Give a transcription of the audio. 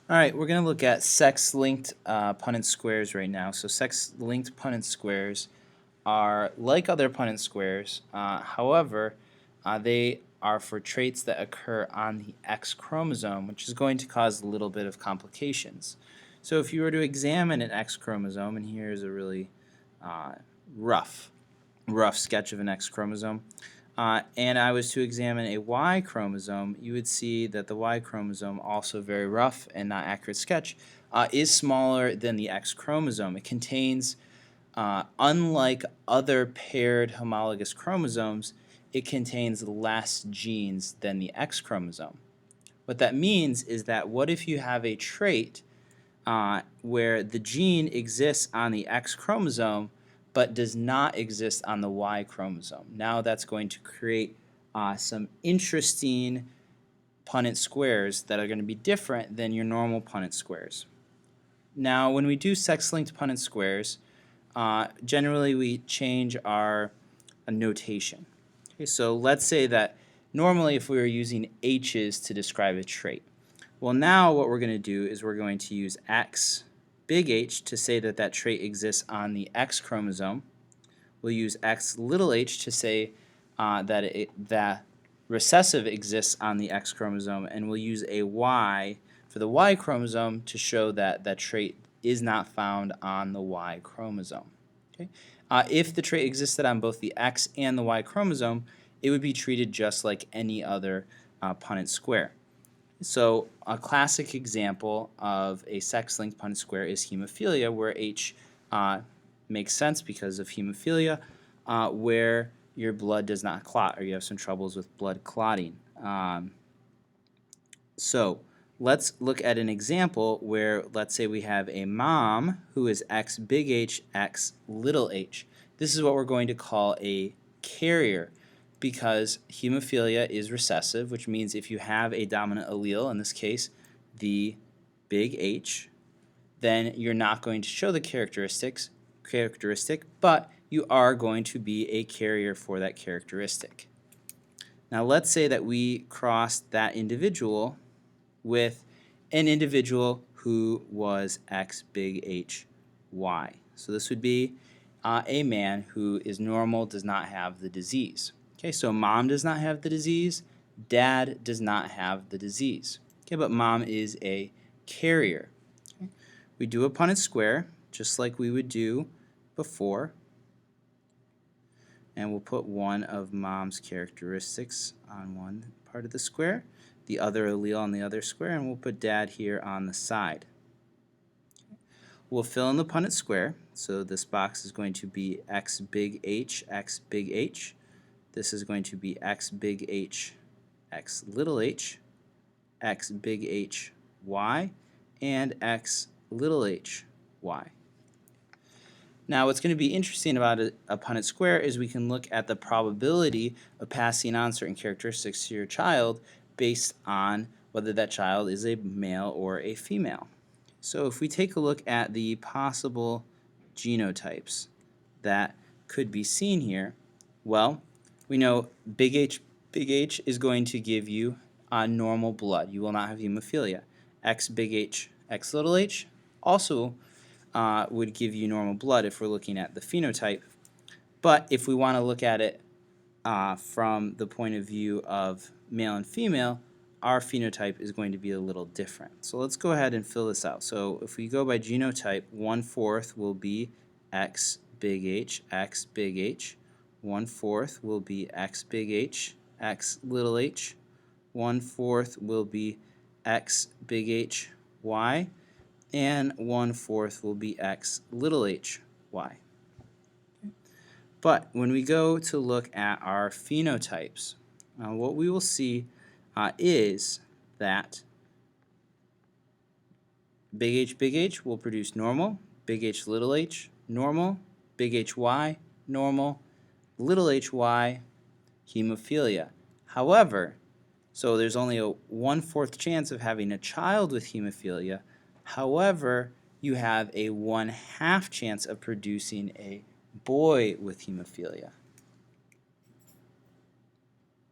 All right, we're going to look at sex-linked Punnett squares right now. So sex-linked Punnett squares are like other Punnett squares. However, they are for traits that occur on the X chromosome, which is going to cause a little bit of complications. So if you were to examine an X chromosome, and here's a really uh, rough sketch of an X chromosome, and I was to examine a Y chromosome, you would see that the Y chromosome, also very rough and not accurate sketch, is smaller than the X chromosome. It contains, unlike other paired homologous chromosomes, it contains less genes than the X chromosome. What that means is that what if you have a trait where the gene exists on the X chromosome but does not exist on the Y chromosome? Now that's going to create some interesting Punnett squares that are going to be different than your normal Punnett squares. Now when we do sex-linked Punnett squares, generally we change our notation. Okay, so let's say that normally if we were using H's to describe a trait, well, now what we're going to do is we're going to use X big H to say that that trait exists on the X chromosome. We'll use X little h to say that recessive exists on the X chromosome, and we'll use a Y for the Y chromosome to show that that trait is not found on the Y chromosome. Okay? If the trait existed on both the X and the Y chromosome, it would be treated just like any other Punnett square. So a classic example of a sex-linked Punnett square is hemophilia, where H makes sense because of hemophilia, where your blood does not clot or you have some troubles with blood clotting. So let's look at an example where, let's say we have a mom who is X big H, X little h. This is what we're going to call a carrier, because hemophilia is recessive, which means if you have a dominant allele, in this case the big H, then you're not going to show the characteristic, but you are going to be a carrier for that characteristic. Now let's say that we crossed that individual with an individual who was X big H Y. So this would be a man who is normal, does not have the disease. Okay, so mom does not have the disease, dad does not have the disease. Okay, but mom is a carrier. Okay. We do a Punnett square just like we would do before, and we'll put one of mom's characteristics on one part of the square, the other allele on the other square, and we'll put dad here on the side. We'll fill in the Punnett square, so this box is going to be X big H, X big H. This is going to be X big H, X little h, X big H, Y, and X little h, Y. Now what's going to be interesting about a Punnett square is we can look at the probability of passing on certain characteristics to your child based on whether that child is a male or a female. So if we take a look at the possible genotypes that could be seen here, well, we know big H is going to give you normal blood. You will not have hemophilia. X big H, X little h also would give you normal blood if we're looking at the phenotype. But if we want to look at it from the point of view of male and female, our phenotype is going to be a little different. So let's go ahead and fill this out. So if we go by genotype, 1/4 will be X big H, X big H. 1/4 will be X big H, X little h. 1/4 will be X big H, Y. And 1/4 will be X little h, Y. But when we go to look at our phenotypes, what we will see is that big H will produce normal, big H little h, normal, big HY, normal, little hy, hemophilia. However, so there's only a 1/4 chance of having a child with hemophilia. However, you have a 1/2 chance of producing a boy with hemophilia.